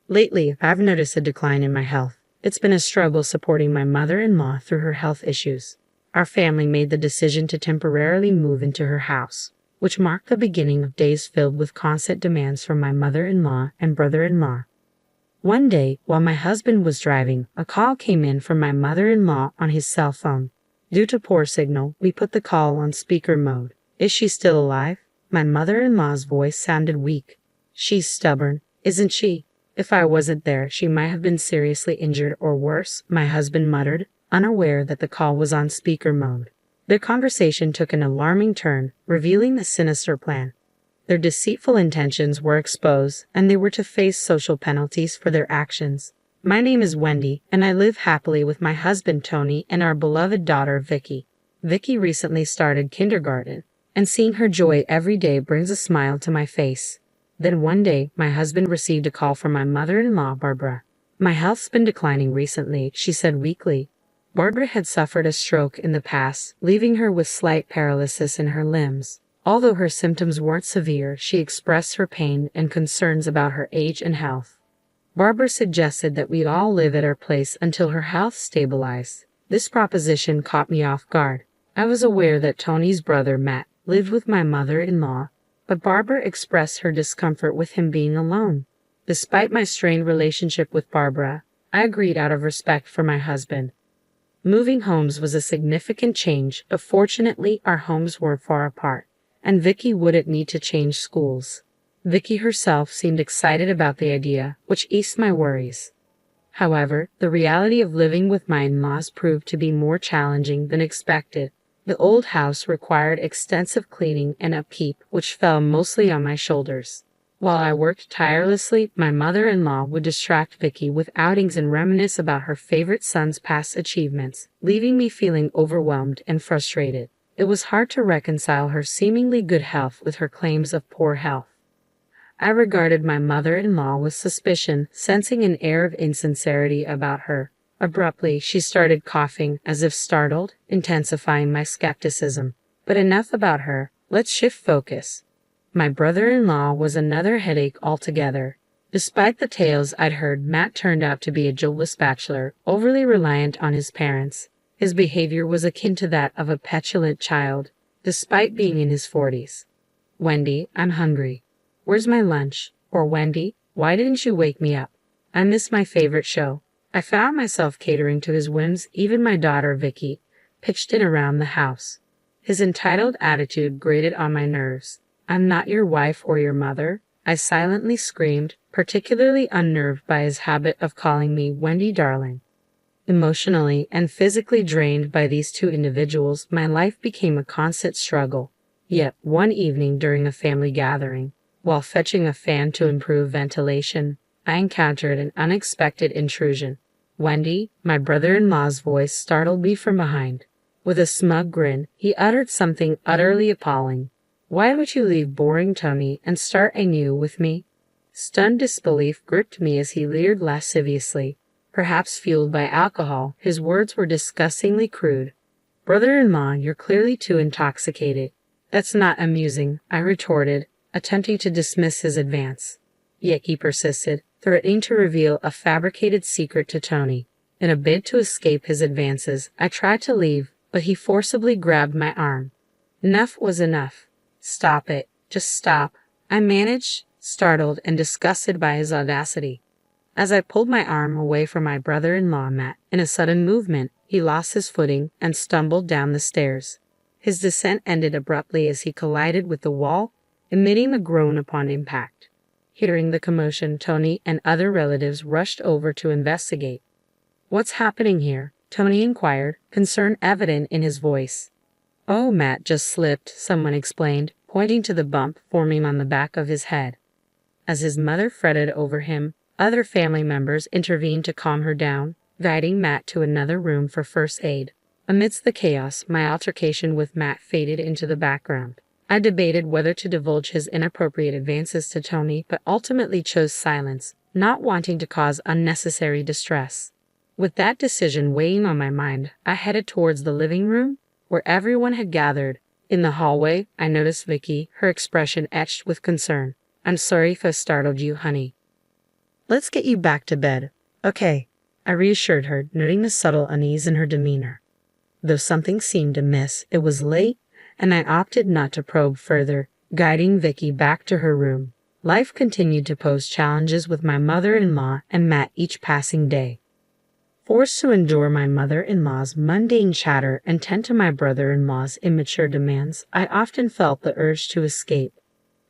Lately, I've noticed a decline in my health. It's been a struggle supporting my mother-in-law through her health issues. Our family made the decision to temporarily move into her house, which marked the beginning of days filled with constant demands from my mother-in-law and brother-in-law. One day, while my husband was driving, a call came in from my mother-in-law on his cell phone. Due to poor signal, we put the call on speaker mode. Is she still alive? My mother-in-law's voice sounded weak. She's stubborn, isn't she? If I wasn't there, she might have been seriously injured or worse, my husband muttered, unaware that the call was on speaker mode. Their conversation took an alarming turn, revealing the sinister plan. Their deceitful intentions were exposed, and they were to face social penalties for their actions. My name is Wendy, and I live happily with my husband Tony and our beloved daughter Vicky. Vicky recently started kindergarten, and seeing her joy every day brings a smile to my face. Then one day, my husband received a call from my mother-in-law, Barbara. My health's been declining recently, she said weakly. Barbara had suffered a stroke in the past, leaving her with slight paralysis in her limbs. Although her symptoms weren't severe, she expressed her pain and concerns about her age and health. Barbara suggested that we all live at our place until her health stabilized. This proposition caught me off guard. I was aware that Tony's brother, Matt, lived with my mother-in-law, but Barbara expressed her discomfort with him being alone. Despite my strained relationship with Barbara, I agreed out of respect for my husband. Moving homes was a significant change, but fortunately our homes were far apart, and Vicky wouldn't need to change schools. Vicky herself seemed excited about the idea, which eased my worries. However, the reality of living with my in-laws proved to be more challenging than expected. The old house required extensive cleaning and upkeep, which fell mostly on my shoulders. While I worked tirelessly, my mother-in-law would distract Vicky with outings and reminisce about her favorite son's past achievements, leaving me feeling overwhelmed and frustrated. It was hard to reconcile her seemingly good health with her claims of poor health. I regarded my mother-in-law with suspicion, sensing an air of insincerity about her. Abruptly, she started coughing, as if startled, intensifying my skepticism. But enough about her. Let's shift focus. My brother-in-law was another headache altogether. Despite the tales I'd heard, Matt turned out to be a jobless bachelor, overly reliant on his parents. His behavior was akin to that of a petulant child, despite being in his 40s. Wendy, I'm hungry. Where's my lunch? Or Wendy, why didn't you wake me up? I miss my favorite show. I found myself catering to his whims. Even my daughter, Vicky, pitched in around the house. His entitled attitude grated on my nerves. I'm not your wife or your mother, I silently screamed, particularly unnerved by his habit of calling me Wendy darling. Emotionally and physically drained by these two individuals, my life became a constant struggle. Yet, one evening during a family gathering, while fetching a fan to improve ventilation, I encountered an unexpected intrusion. Wendy, my brother-in-law's voice startled me from behind. With a smug grin, he uttered something utterly appalling. Why would you leave boring Tony and start anew with me? Stunned disbelief gripped me as he leered lasciviously. Perhaps fueled by alcohol, his words were disgustingly crude. Brother-in-law, you're clearly too intoxicated. That's not amusing, I retorted, attempting to dismiss his advance. Yet he persisted, threatening to reveal a fabricated secret to Tony. In a bid to escape his advances, I tried to leave, but he forcibly grabbed my arm. Enough was enough. Stop it. Just stop. I managed, startled and disgusted by his audacity. As I pulled my arm away from my brother-in-law, Matt, in a sudden movement, he lost his footing and stumbled down the stairs. His descent ended abruptly as he collided with the wall, emitting a groan upon impact. Hearing the commotion, Tony and other relatives rushed over to investigate. What's happening here? Tony inquired, concern evident in his voice. Oh, Matt just slipped, someone explained, pointing to the bump forming on the back of his head. As his mother fretted over him, other family members intervened to calm her down, guiding Matt to another room for first aid. Amidst the chaos, my altercation with Matt faded into the background. I debated whether to divulge his inappropriate advances to Tony, but ultimately chose silence, not wanting to cause unnecessary distress. With that decision weighing on my mind, I headed towards the living room, where everyone had gathered. In the hallway, I noticed Vicky, her expression etched with concern. I'm sorry if I startled you, honey. Let's get you back to bed. Okay, I reassured her, noting the subtle unease in her demeanor. Though something seemed amiss, it was late, and I opted not to probe further, guiding Vicky back to her room. Life continued to pose challenges with my mother-in-law and Matt each passing day. Forced to endure my mother-in-law's mundane chatter and tend to my brother-in-law's immature demands, I often felt the urge to escape.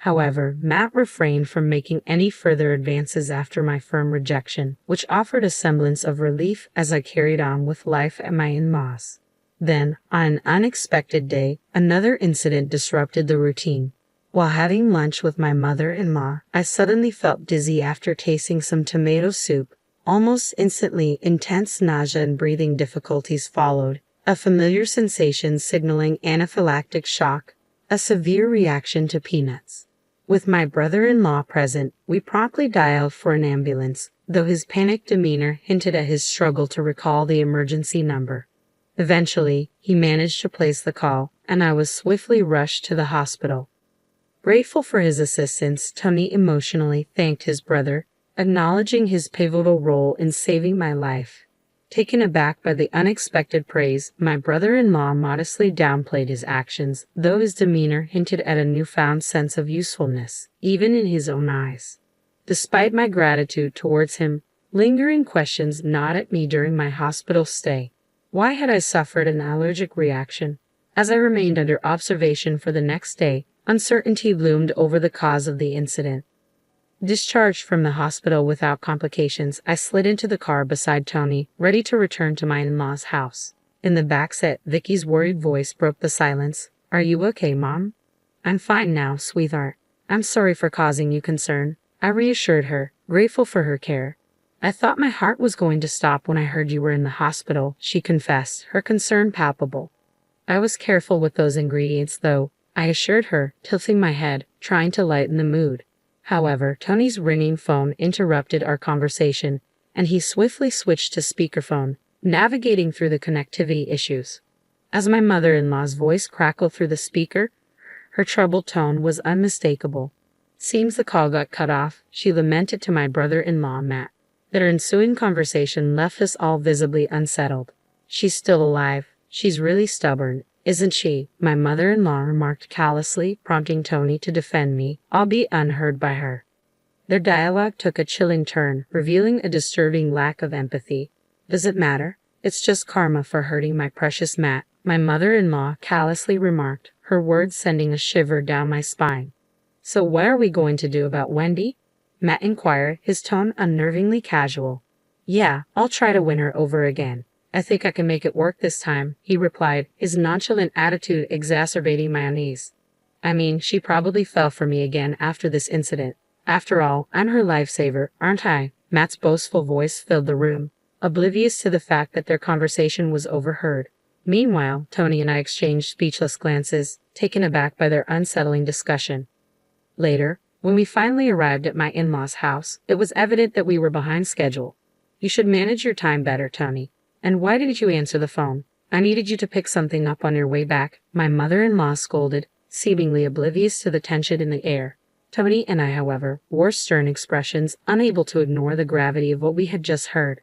However, Matt refrained from making any further advances after my firm rejection, which offered a semblance of relief as I carried on with life at my in-laws. Then, on an unexpected day, another incident disrupted the routine. While having lunch with my mother-in-law, I suddenly felt dizzy after tasting some tomato soup. Almost instantly, intense nausea and breathing difficulties followed, a familiar sensation signaling anaphylactic shock, a severe reaction to peanuts. With my brother-in-law present, we promptly dialed for an ambulance, though his panicked demeanor hinted at his struggle to recall the emergency number. Eventually, he managed to place the call, and I was swiftly rushed to the hospital. Grateful for his assistance, Tony emotionally thanked his brother, acknowledging his pivotal role in saving my life. Taken aback by the unexpected praise, my brother-in-law modestly downplayed his actions, though his demeanor hinted at a newfound sense of usefulness, even in his own eyes. Despite my gratitude towards him, lingering questions gnawed at me during my hospital stay. Why had I suffered an allergic reaction? As I remained under observation for the next day, uncertainty loomed over the cause of the incident. Discharged from the hospital without complications, I slid into the car beside Tony, ready to return to my in-laws' house. In the back seat, Vicky's worried voice broke the silence. "Are you okay, Mom?" "I'm fine now, sweetheart. I'm sorry for causing you concern," I reassured her, grateful for her care. "I thought my heart was going to stop when I heard you were in the hospital," she confessed, her concern palpable. "I was careful with those ingredients, though," I assured her, tilting my head, trying to lighten the mood. However, Tony's ringing phone interrupted our conversation, and he swiftly switched to speakerphone, navigating through the connectivity issues. As my mother-in-law's voice crackled through the speaker, her troubled tone was unmistakable. "Seems the call got cut off," she lamented to my brother-in-law, Matt. Their ensuing conversation left us all visibly unsettled. "She's still alive. She's really stubborn, isn't she?" my mother-in-law remarked callously, prompting Tony to defend me, albeit unheard by her. Their dialogue took a chilling turn, revealing a disturbing lack of empathy. "Does it matter? It's just karma for hurting my precious Matt," my mother-in-law callously remarked, her words sending a shiver down my spine. "So what are we going to do about Wendy?" Matt inquired, his tone unnervingly casual. "Yeah, I'll try to win her over again. I think I can make it work this time," he replied, his nonchalant attitude exacerbating my unease. "I mean, she probably fell for me again after this incident. After all, I'm her lifesaver, aren't I?" Matt's boastful voice filled the room, oblivious to the fact that their conversation was overheard. Meanwhile, Tony and I exchanged speechless glances, taken aback by their unsettling discussion. Later, when we finally arrived at my in-laws' house, it was evident that we were behind schedule. "You should manage your time better, Tony. And why didn't you answer the phone? I needed you to pick something up on your way back," my mother-in-law scolded, seemingly oblivious to the tension in the air. Tony and I, however, wore stern expressions, unable to ignore the gravity of what we had just heard.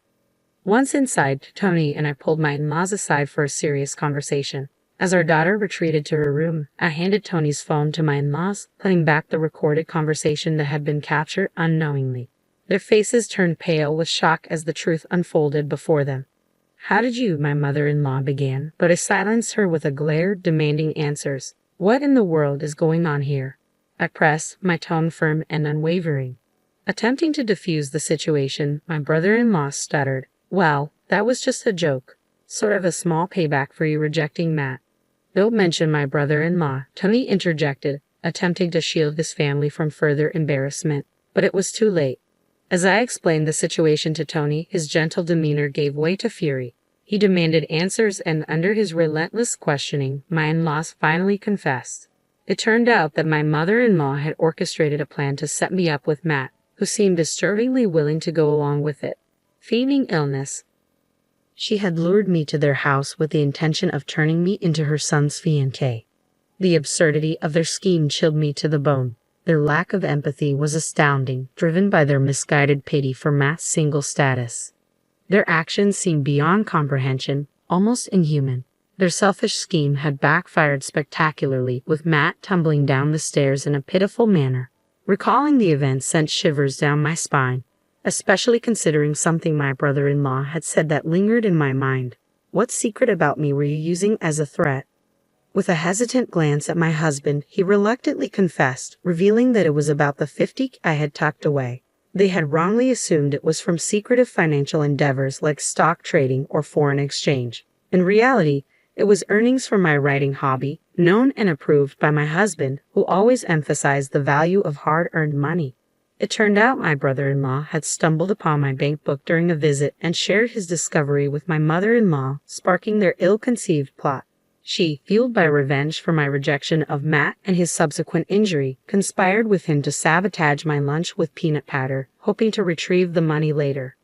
Once inside, Tony and I pulled my in-laws aside for a serious conversation. As our daughter retreated to her room, I handed Tony's phone to my in-laws, putting back the recorded conversation that had been captured unknowingly. Their faces turned pale with shock as the truth unfolded before them. "How did you?" my mother-in-law began, but I silenced her with a glare demanding answers. "What in the world is going on here?" I pressed, my tone firm and unwavering. Attempting to defuse the situation, my brother-in-law stuttered. "Well, that was just a joke. Sort of a small payback for you rejecting Matt." "Don't mention my brother-in-law," Tony interjected, attempting to shield his family from further embarrassment, but it was too late. As I explained the situation to Tony, his gentle demeanor gave way to fury. He demanded answers, and under his relentless questioning, my in-laws finally confessed. It turned out that my mother-in-law had orchestrated a plan to set me up with Matt, who seemed disturbingly willing to go along with it. Feigning illness, she had lured me to their house with the intention of turning me into her son's fiancé. The absurdity of their scheme chilled me to the bone. Their lack of empathy was astounding, driven by their misguided pity for Matt's single status. Their actions seemed beyond comprehension, almost inhuman. Their selfish scheme had backfired spectacularly, with Matt tumbling down the stairs in a pitiful manner. Recalling the event sent shivers down my spine, especially considering something my brother-in-law had said that lingered in my mind. What secret about me were you using as a threat? With a hesitant glance at my husband, he reluctantly confessed, revealing that it was about the 50 I had tucked away. They had wrongly assumed it was from secretive financial endeavors like stock trading or foreign exchange. In reality, it was earnings from my writing hobby, known and approved by my husband, who always emphasized the value of hard-earned money. It turned out my brother-in-law had stumbled upon my bank book during a visit and shared his discovery with my mother-in-law, sparking their ill-conceived plot. She, fueled by revenge for my rejection of Matt and his subsequent injury, conspired with him to sabotage my lunch with peanut powder, hoping to retrieve the money later.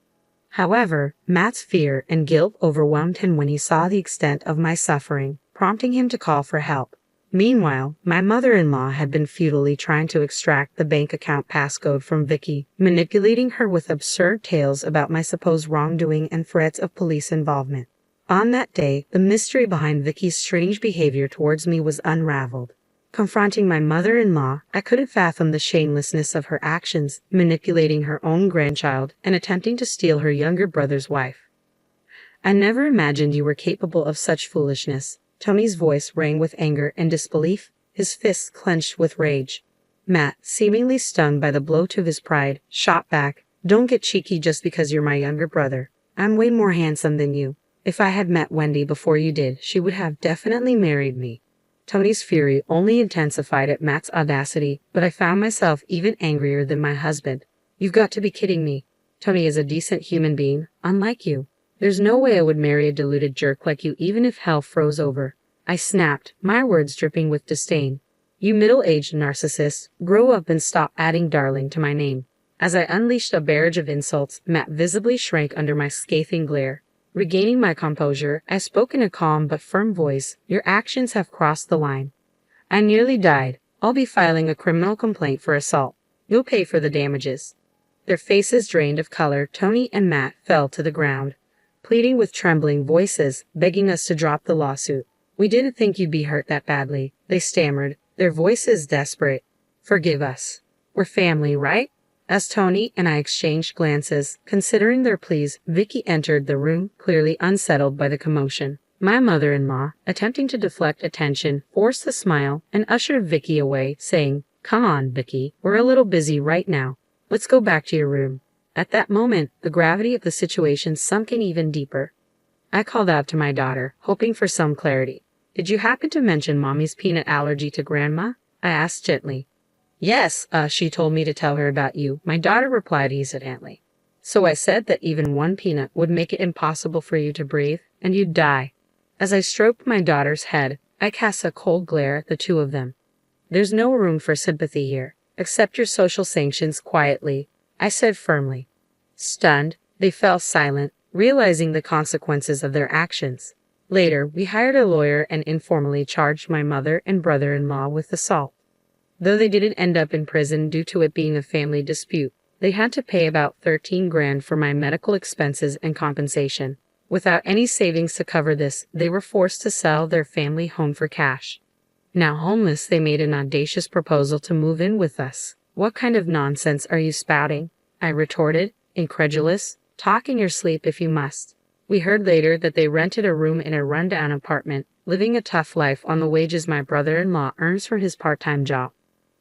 However, Matt's fear and guilt overwhelmed him when he saw the extent of my suffering, prompting him to call for help. Meanwhile, my mother-in-law had been futilely trying to extract the bank account passcode from Vicky, manipulating her with absurd tales about my supposed wrongdoing and threats of police involvement. On that day, the mystery behind Vicky's strange behavior towards me was unraveled. Confronting my mother-in-law, I couldn't fathom the shamelessness of her actions, manipulating her own grandchild and attempting to steal her younger brother's wife. I never imagined you were capable of such foolishness. Tony's voice rang with anger and disbelief, his fists clenched with rage. Matt, seemingly stung by the blow to his pride, shot back, "Don't get cheeky just because you're my younger brother. I'm way more handsome than you. If I had met Wendy before you did, she would have definitely married me." Tony's fury only intensified at Matt's audacity, but I found myself even angrier than my husband. "You've got to be kidding me. Tony is a decent human being, unlike you. There's no way I would marry a deluded jerk like you even if hell froze over." I snapped, my words dripping with disdain. "You middle-aged narcissist, grow up and stop adding darling to my name." As I unleashed a barrage of insults, Matt visibly shrank under my scathing glare. Regaining my composure, I spoke in a calm but firm voice, "Your actions have crossed the line. I nearly died. I'll be filing a criminal complaint for assault. You'll pay for the damages." Their faces drained of color, Tony and Matt fell to the ground, pleading with trembling voices, begging us to drop the lawsuit. "We didn't think you'd be hurt that badly," they stammered, their voices desperate. "Forgive us. We're family, right?" As Tony and I exchanged glances, considering their pleas, Vicky entered the room, clearly unsettled by the commotion. My mother-in-law, attempting to deflect attention, forced a smile and ushered Vicky away, saying, "Come on, Vicky, we're a little busy right now. Let's go back to your room." At that moment, the gravity of the situation sunk in even deeper. I called out to my daughter, hoping for some clarity. "Did you happen to mention Mommy's peanut allergy to Grandma?" I asked gently. "Yes, she told me to tell her about you," my daughter replied hesitantly. "So I said that even one peanut would make it impossible for you to breathe, and you'd die." As I stroked my daughter's head, I cast a cold glare at the two of them. "There's no room for sympathy here. Accept your social sanctions quietly," I said firmly. Stunned, they fell silent, realizing the consequences of their actions. Later, we hired a lawyer and informally charged my mother and brother-in-law with assault. Though they didn't end up in prison due to it being a family dispute, they had to pay about 13 grand for my medical expenses and compensation. Without any savings to cover this, they were forced to sell their family home for cash. Now homeless, they made an audacious proposal to move in with us. "What kind of nonsense are you spouting?" I retorted, incredulous. "Talk in your sleep if you must." We heard later that they rented a room in a rundown apartment, living a tough life on the wages my brother-in-law earns from his part-time job.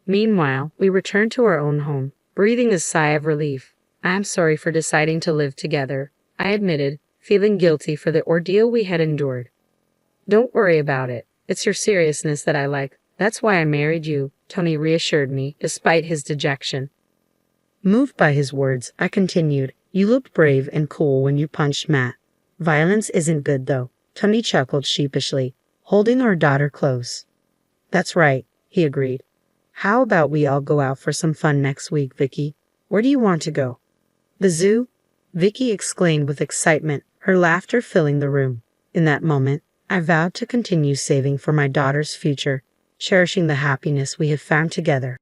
Meanwhile, we returned to our own home, breathing a sigh of relief. "I'm sorry for deciding to live together," I admitted, feeling guilty for the ordeal we had endured. "Don't worry about it. It's your seriousness that I like. That's why I married you," Tony reassured me, despite his dejection. Moved by his words, I continued, "You looked brave and cool when you punched Matt. Violence isn't good, though." Tony chuckled sheepishly, holding our daughter close. "That's right," he agreed. "How about we all go out for some fun next week, Vicky? Where do you want to go?" "The zoo?" Vicky exclaimed with excitement, her laughter filling the room. In that moment, I vowed to continue saving for my daughter's future, cherishing the happiness we had found together.